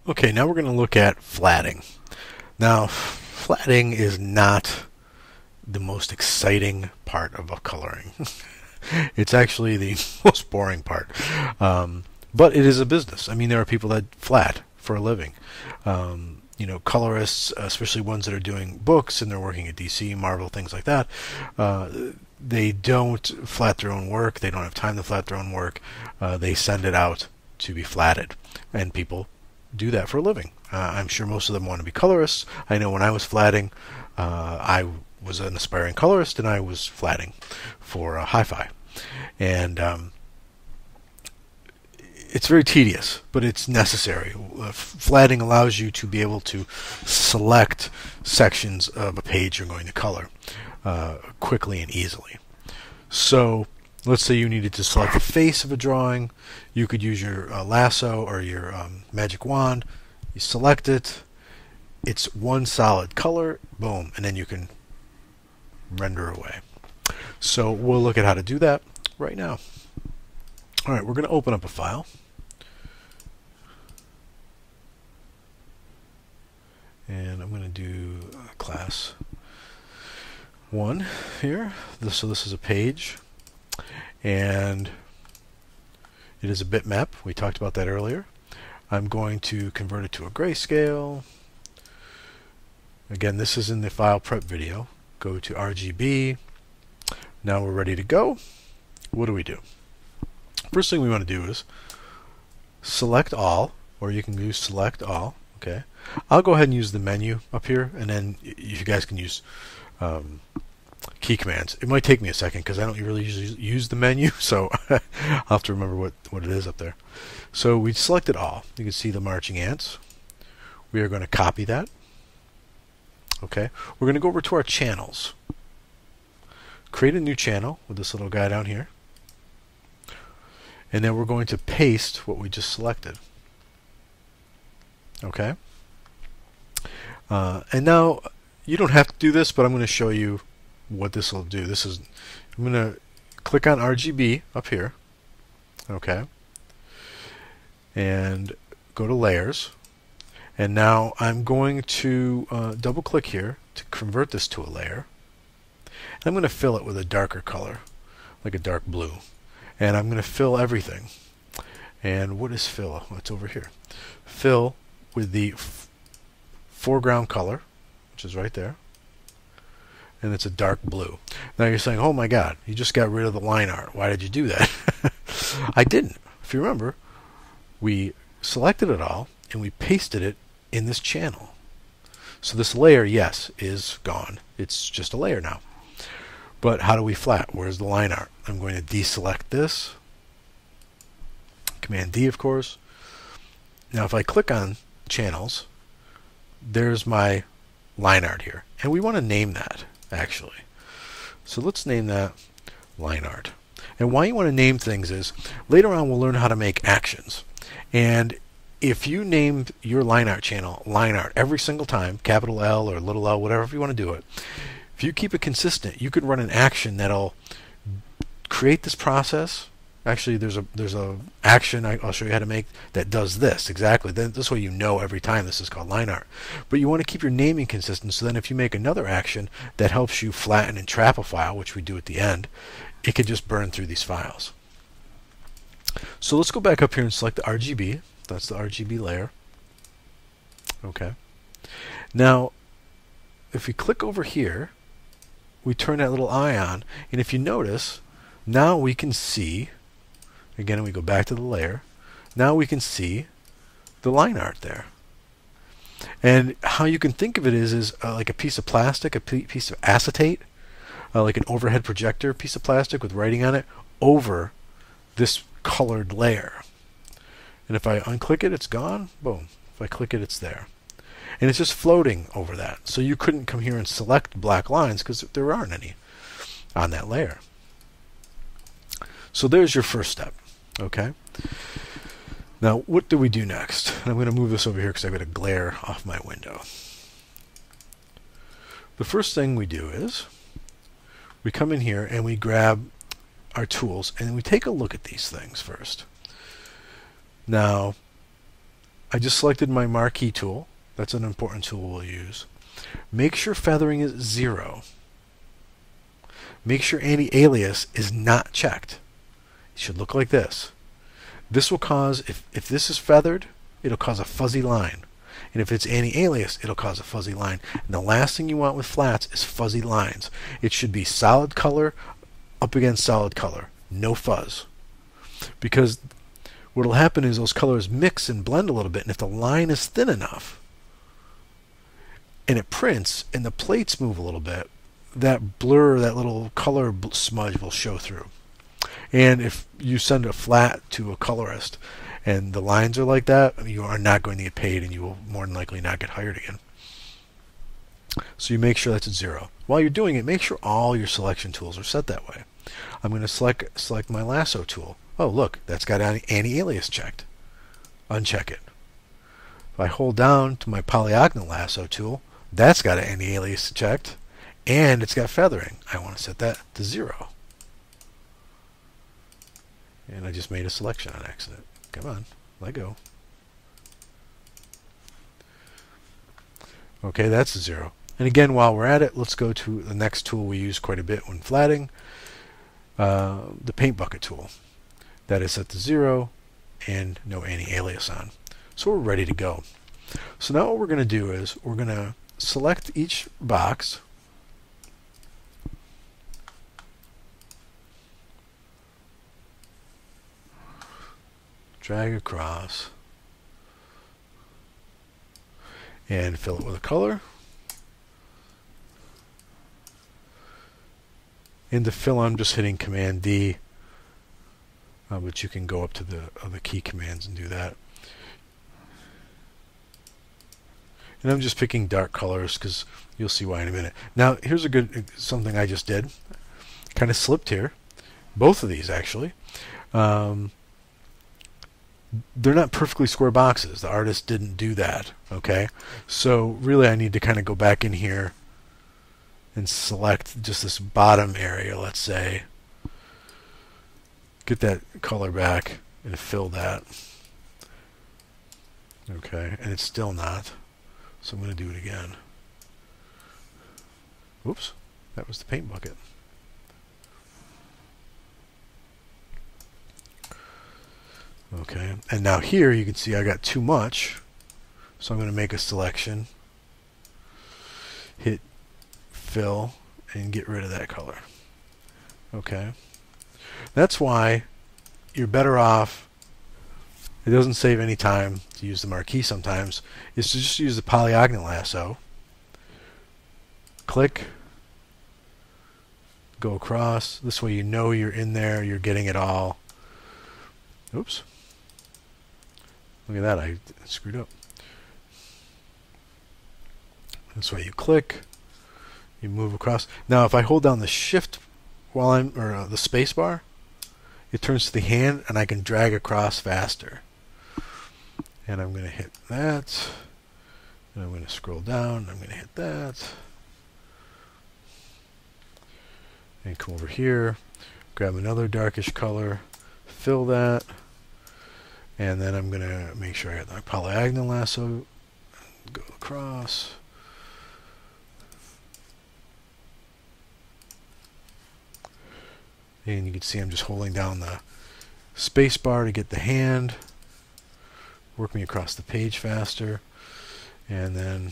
Okay, now we're going to look at flatting. Now, flatting is not the most exciting part of coloring. It's actually the most boring part. But it is a business. I mean, there are people that flat for a living. Colorists, especially ones that are doing books and they're working at DC, Marvel, things like that, they don't flat their own work. They don't have time to flat their own work. They send it out to be flatted. And people do that for a living. I'm sure most of them want to be colorists. I know when I was flatting, I was an aspiring colorist and I was flatting for hi-fi. And it's very tedious, but it's necessary. Flatting allows you to be able to select sections of a page you're going to color quickly and easily. So let's say you needed to select the face of a drawing. You could use your lasso or your magic wand. You select it. It's one solid color. Boom. And then you can render away. So we'll look at how to do that right now. All right, we're going to open up a file. And I'm going to do class 1 here. So this is a page. And it is a bitmap. We talked about that earlier. I'm going to convert it to a grayscale. Again, this is in the file prep video. Go to RGB. Now we're ready to go. What do? First thing we want to do is select all, or you can use select all. Okay. I'll go ahead and use the menu up here, and then you guys can use key commands. It might take me a second because I don't really use the menu, so I'll have to remember what it is up there. So we selected all. You can see the marching ants. We are going to copy that. Okay. We're going to go over to our channels. Create a new channel with this little guy down here. And then we're going to paste what we just selected. Okay. And now you don't have to do this, but I'm going to show you what this will do. I'm going to click on RGB up here. Okay. And go to layers. And now I'm going to double click here to convert this to a layer. And I'm going to fill it with a darker color, like a dark blue. And I'm going to fill everything. And what is fill? It's over here. Fill with the foreground color, which is right there. And it's a dark blue. Now you're saying, oh my God, you just got rid of the line art. Why did you do that? I didn't. If you remember, we selected it all and we pasted it in this channel. So this layer, yes, is gone. It's just a layer now. But how do we flat? Where's the line art? I'm going to deselect this. Command D, of course. Now if I click on channels, there's my line art here. And we want to name that, actually. So let's name that line art. And why you want to name things is later on we'll learn how to make actions. And if you named your line art channel line art every single time, capital L or little l, whatever you want to do it, if you keep it consistent, you could run an action that'll create this process. Actually, there's a action I'll show you how to make that does this exactly. Then this way you know every time this is called line art. But you want to keep your naming consistent, so then if you make another action that helps you flatten and trap a file, which we do at the end, it could just burn through these files. So let's go back up here and select the RGB. That's the RGB layer. Okay. Now, if we click over here, we turn that little eye on, and if you notice, now we can see, again, we go back to the layer, now we can see the line art there. And how you can think of it is like a piece of plastic, a piece of acetate, like an overhead projector piece of plastic with writing on it, over this colored layer. And if I unclick it, it's gone. Boom. If I click it, it's there. And it's just floating over that. So you couldn't come here and select black lines because there aren't any on that layer. So there's your first step. Okay. Now, what do we do next? And I'm going to move this over here because I've got a glare off my window. The first thing we do is we come in here and we grab our tools and we take a look at these things first. Now, I just selected my marquee tool. That's an important tool we'll use. Make sure feathering is 0. Make sure anti-alias is not checked. It should look like this. This will cause, if this is feathered, it'll cause a fuzzy line. And if it's anti-alias, it'll cause a fuzzy line. And the last thing you want with flats is fuzzy lines. It should be solid color up against solid color. No fuzz. Because what will happen is those colors mix and blend a little bit, and if the line is thin enough and it prints and the plates move a little bit, that blur, that little color smudge will show through. And if you send a flat to a colorist and the lines are like that, you are not going to get paid, and you will more than likely not get hired again. So you make sure that's at 0. While you're doing it, make sure all your selection tools are set that way. I'm going to select my lasso tool. Oh, look, that's got anti-alias checked. Uncheck it. If I hold down to my polyagonal lasso tool, that's got an anti-alias checked, and it's got feathering. I want to set that to 0. And I just made a selection on accident. Come on, let go. Okay, that's a 0. And again, while we're at it, let's go to the next tool we use quite a bit when flatting, the paint bucket tool. That is set to 0 and no anti-alias on. So we're ready to go. So now what we're going to do is we're going to select each box, drag across, and fill it with a color. And to fill, I'm just hitting Command D, but you can go up to the other key commands and do that. And I'm just picking dark colors because you'll see why in a minute. Now, here's something I just did. Kind of slipped here. Both of these, actually. They're not perfectly square boxes. The artist didn't do that. Okay? So, really, I need to kind of go back in here and select just this bottom area, let's say. Get that color back and fill that. Okay, and it's still not. So I'm going to do it again. Oops, that was the paint bucket. Okay, and now here you can see I got too much. So I'm going to make a selection. Hit fill and get rid of that color. Okay. That's why you're better off, it doesn't save any time to use the marquee sometimes, is to just use the polyagonal lasso. Click, go across. This way you know you're in there, you're getting it all. Oops. Look at that, I screwed up. This way you click, you move across. Now if I hold down the shift while the space bar, it turns to the hand and I can drag across faster. And I'm going to hit that. And I'm going to scroll down. I'm going to hit that. And come over here. Grab another darkish color. Fill that. And then I'm going to make sure I have my polyagonal lasso. Go across. And you can see I'm just holding down the space bar to get the hand. Work me across the page faster. And then,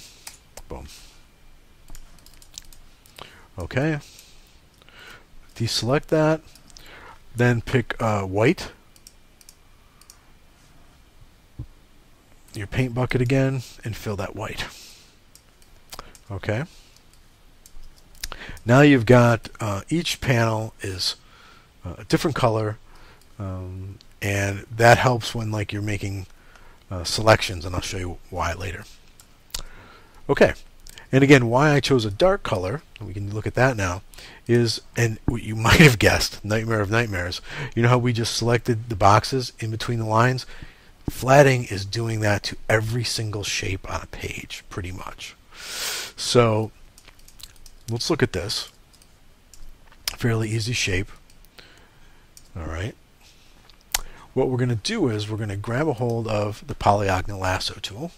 boom. Okay. Deselect that. Then pick white. Your paint bucket again and fill that white. Okay. Now you've got each panel is a different color, and that helps when you're making selections, and I'll show you why later. Okay, and again, why I chose a dark color, and we can look at that now, is, and what you might have guessed, nightmare of nightmares, you know how we just selected the boxes in between the lines? Flatting is doing that to every single shape on a page, pretty much. So let's look at this. Fairly easy shape. All right. what we're going to do is we're going to grab a hold of the polygonal lasso tool.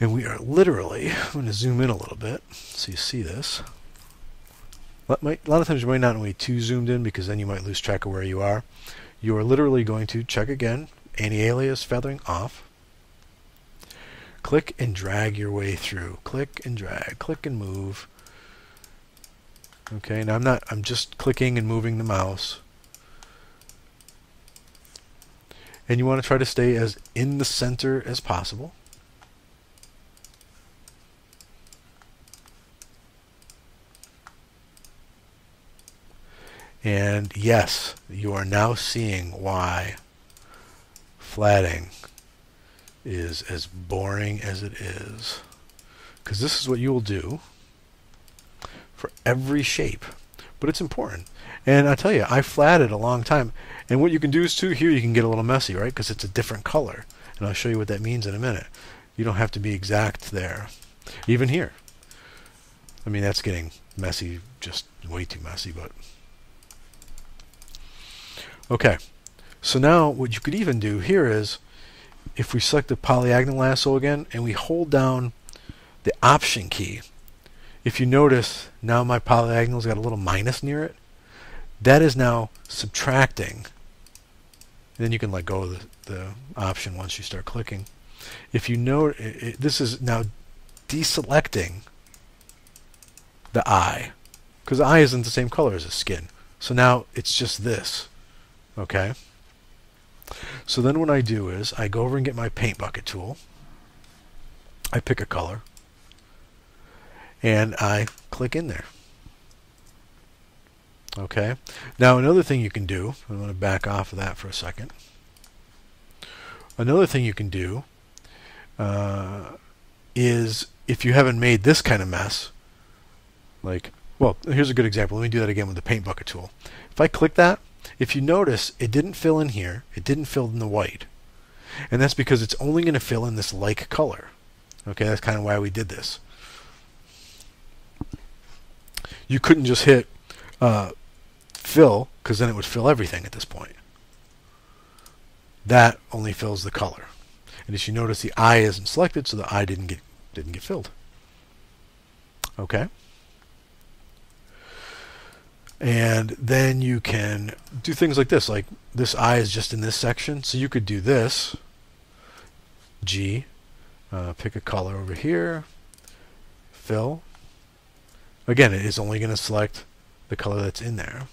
And we are literally, I'm going to zoom in a little bit so you see this. A lot of times you might not want to be too zoomed in because then you might lose track of where you are. You are literally going to check again, anti-alias feathering off. Click and drag your way through. Click and drag, click and move. Okay, now I'm just clicking and moving the mouse. And you want to try to stay as in the center as possible. And yes, you are now seeing why flatting is as boring as it is. Because this is what you will do for every shape. But it's important. And I tell you, I flatted a long time. And what you can do is too, here you can get a little messy, right? Because it's a different color. And I'll show you what that means in a minute. You don't have to be exact there. Even here. I mean, that's getting messy, just way too messy, but... Okay, so now what you could even do here is, if we select the polygonal lasso again, and we hold down the Option key, if you notice, now my polygonal's got a little minus near it. That is now subtracting. And then you can let go of the Option once you start clicking. If you note, this is now deselecting the eye, because the eye isn't the same color as the skin. So now it's just this. Okay, so then what I do is I go over and get my paint bucket tool. I pick a color and I click in there. Okay, now another thing you can do, I'm going to back off of that for a second. Another thing you can do is, if you haven't made this kind of mess, like, well, here's a good example. Let me do that again with the paint bucket tool. If I click that, if you notice, it didn't fill in here. It didn't fill in the white. And that's because it's only going to fill in this like color. Okay, that's kind of why we did this. You couldn't just hit fill, because then it would fill everything at this point. That only fills the color. And as you notice, the eye isn't selected, so the eye didn't get filled. Okay. And then you can do things like this, like this eye is just in this section, so you could do this, G, pick a color over here, fill. Again, it is only going to select the color that's in there.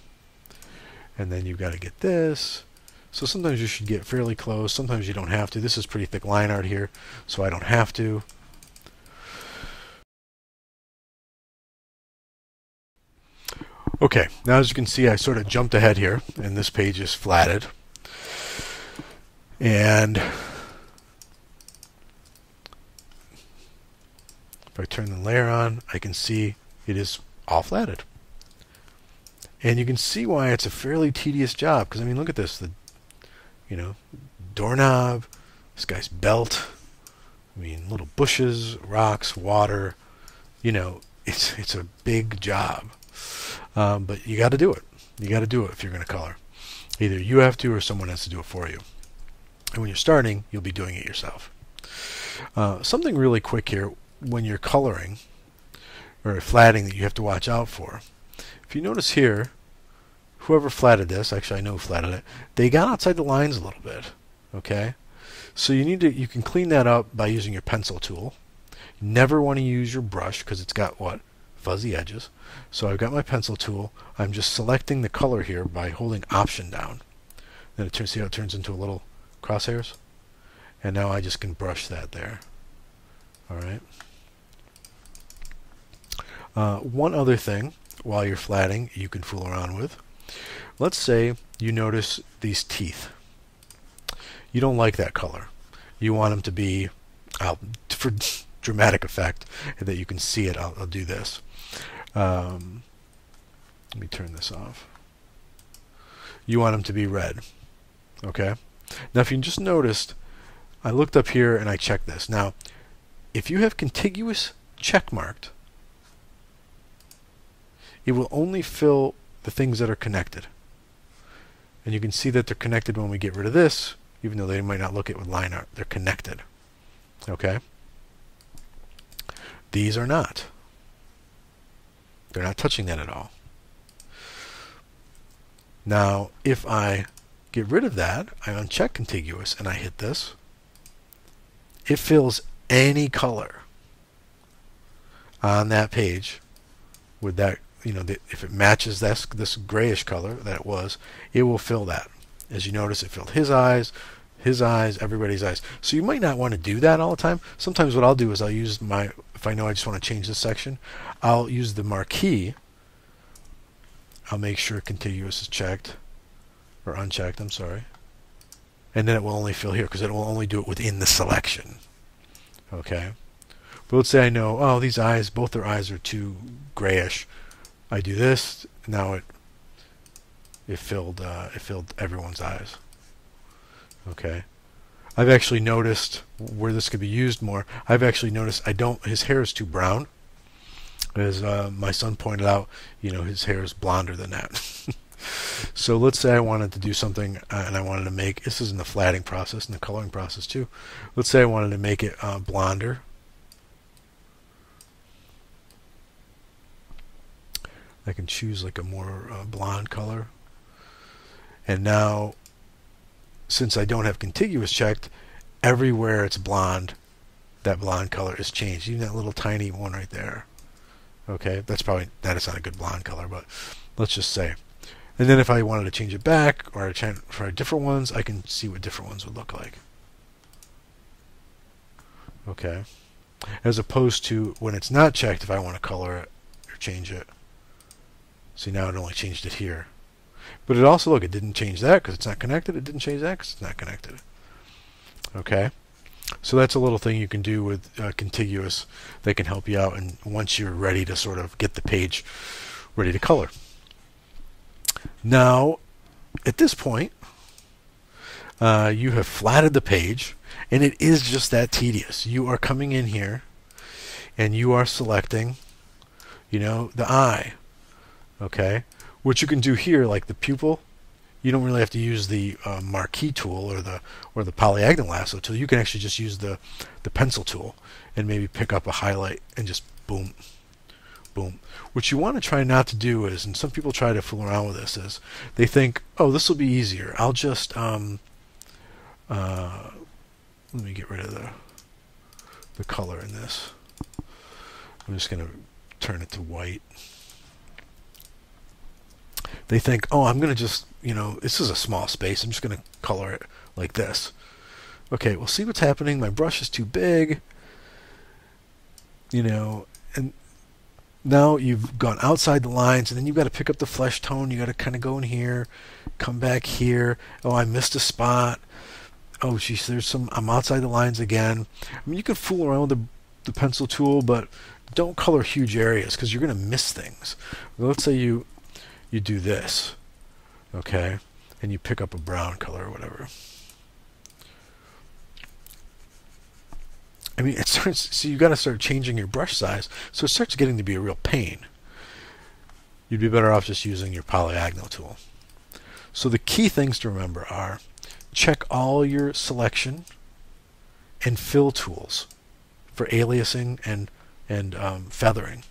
And then you've got to get this. So sometimes you should get fairly close, sometimes you don't have to. This is pretty thick line art here, so I don't have to. Okay, now as you can see, I sort of jumped ahead here, and this page is flatted. And if I turn the layer on, I can see it is all flatted. And you can see why it's a fairly tedious job, because I mean, look at this, the doorknob, this guy's belt, I mean, little bushes, rocks, water, it's a big job. But you got to do it. You got to do it if you're going to color. Either you have to or someone has to do it for you. And when you're starting, you'll be doing it yourself. Something really quick here, when you're coloring or flatting, that you have to watch out for. If you notice here, whoever flatted this, actually I know who flatted it, they got outside the lines a little bit. Okay? So you can clean that up by using your pencil tool. You never want to use your brush because it's got what? Fuzzy edges. So I've got my pencil tool. I'm just selecting the color here by holding Option down. Then see how it turns into a little crosshairs? And now I just can brush that there. Alright. One other thing while you're flatting you can fool around with. Let's say you notice these teeth. You don't like that color. You want them to be, for dramatic effect, and that you can see it, I'll do this. Let me turn this off. You want them to be red. Okay? Now if you just noticed, I looked up here and I checked this. Now, if you have contiguous check marked, it will only fill the things that are connected. And you can see that they're connected when we get rid of this, even though they might not look it with line art. They're connected. Okay? These are not. They're not touching that at all. Now, if I get rid of that, I uncheck contiguous and I hit this, it fills any color on that page with that, if it matches this grayish color that it was, it will fill that. As you notice, it filled his eyes, everybody's eyes. So you might not want to do that all the time. Sometimes what I'll do is I'll use if I know I just want to change this section, I'll use the marquee. I'll make sure contiguous is checked, or unchecked, I'm sorry. And then it will only fill here, because it will only do it within the selection. Okay? But let's say I know, oh, these eyes, both their eyes are too grayish. I do this, now it filled everyone's eyes. Okay? I've actually noticed where this could be used more. I've actually noticed his hair is too brown. As my son pointed out, his hair is blonder than that. So let's say I wanted to do something and I wanted to make, this is in the flatting process and the coloring process too. Let's say I wanted to make it blonder. I can choose like a more blonde color. And now, since I don't have contiguous checked, everywhere it's blonde, that blonde color is changed. Even that little tiny one right there. Okay, that is not a good blonde color, but let's just say. And then if I wanted to change it back or try different ones, I can see what different ones would look like. Okay. As opposed to when it's not checked, if I want to color it or change it. See, now it only changed it here. But it also, look, it didn't change that because it's not connected. It didn't change that because it's not connected. Okay. So that's a little thing you can do with contiguous that can help you out, and once you're ready to sort of get the page ready to color. Now, at this point, you have flatted the page, and it is just that tedious. You are coming in here, and you are selecting, the eye. Okay, what you can do here, like the pupil, you don't really have to use the marquee tool or the polyagonal lasso tool. You can actually just use the pencil tool and maybe pick up a highlight and just boom, boom. What you want to try not to do is, and some people try to fool around with this, is they think, oh, this will be easier. I'll just let me get rid of the color in this. I'm just going to turn it to white. They think, oh, I'm going to just, this is a small space. I'm just going to color it like this. Okay, well, see what's happening? My brush is too big. And now you've gone outside the lines, and then you've got to pick up the flesh tone. You've got to kind of go in here, come back here. Oh, I missed a spot. Oh, geez, I'm outside the lines again. I mean, you can fool around with the pencil tool, but don't color huge areas because you're going to miss things. Well, let's say you do this, okay, and you pick up a brown color or whatever. I mean, it starts. So you got to start changing your brush size, so it starts getting to be a real pain. You'd be better off just using your polyagonal tool. So the key things to remember are: check all your selection and fill tools for aliasing and feathering.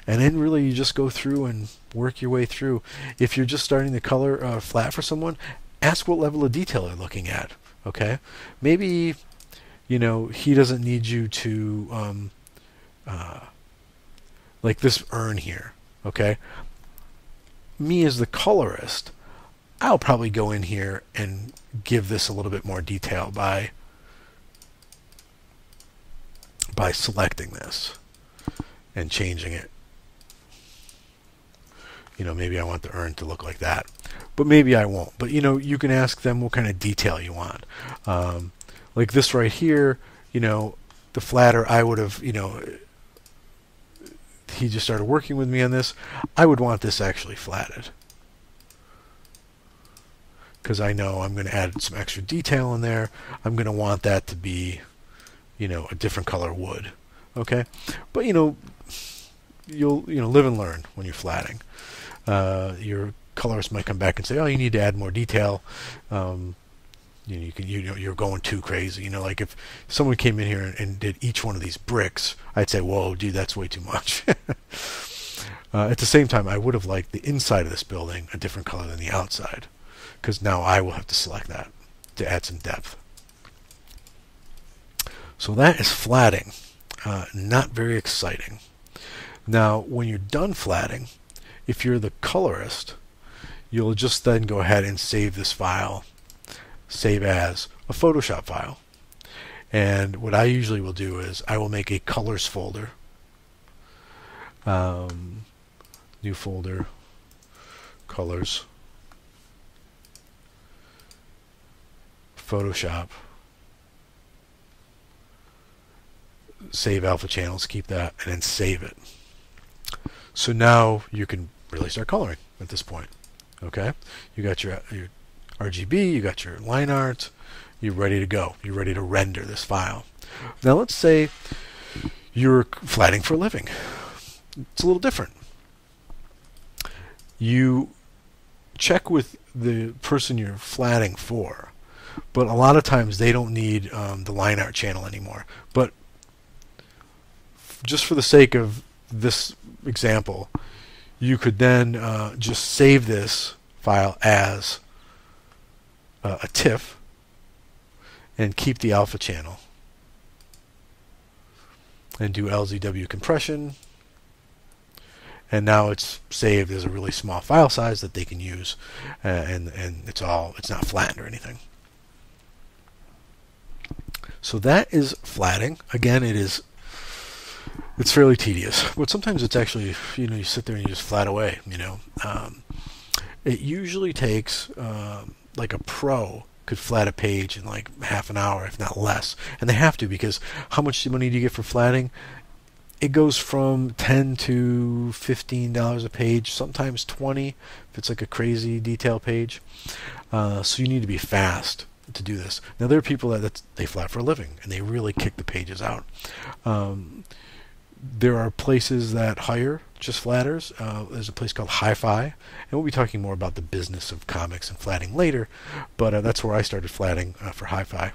And then really you just go through and work your way through. If you're just starting to color flat for someone, ask what level of detail they're looking at. Okay? Maybe, he doesn't need you to, like this urn here. Okay? Me as the colorist, I'll probably go in here and give this a little bit more detail by selecting this and changing it. Maybe I want the urn to look like that, but maybe I won't. But you can ask them what kind of detail you want. Like this right here, the flatter, I would have, he just started working with me on this. I would want this actually flatted, because I know I'm going to add some extra detail in there. I'm going to want that to be, a different color wood. Okay, but you'll live and learn when you're flatting. Your colorist might come back and say, oh, you need to add more detail. You're going too crazy. Like if someone came in here and did each one of these bricks, I'd say, whoa, dude, that's way too much. At the same time, I would have liked the inside of this building a different color than the outside, because now I will have to select that to add some depth. So that is flatting. Not very exciting. Now, when you're done flatting, if you're the colorist, you'll just then go ahead and save this file, save as a Photoshop file. And what I usually will do is I will make a colors folder. New folder, colors, Photoshop, save alpha channels, keep that, and then save it. So now you can really start coloring at this point. Okay, you got your RGB, you got your line art, you're ready to go. You're ready to render this file. Now let's say you're flatting for a living. It's a little different. You check with the person you're flatting for, but a lot of times they don't need the line art channel anymore. But just for the sake of this example, you could then just save this file as a TIFF and keep the alpha channel and do LZW compression. And now it's saved as a really small file size that they can use, and it's not flattened or anything. So that is flatting. Again, it's fairly tedious, but sometimes it's actually, you sit there and you just flat away. It usually takes like a pro could flat a page in like half an hour, if not less, and they have to, because how much money do you get for flatting? It goes from $10 to $15 a page, sometimes $20 if it's like a crazy detail page. So you need to be fast to do this. Now there are people that they flat for a living and they really kick the pages out. There are places that hire just flatters. There's a place called Hi-Fi, and we'll be talking more about the business of comics and flatting later, but that's where I started flatting for Hi-Fi,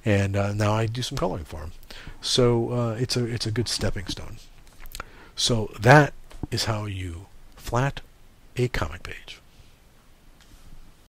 and now I do some coloring for them. So it's a good stepping stone. So that is how you flat a comic page.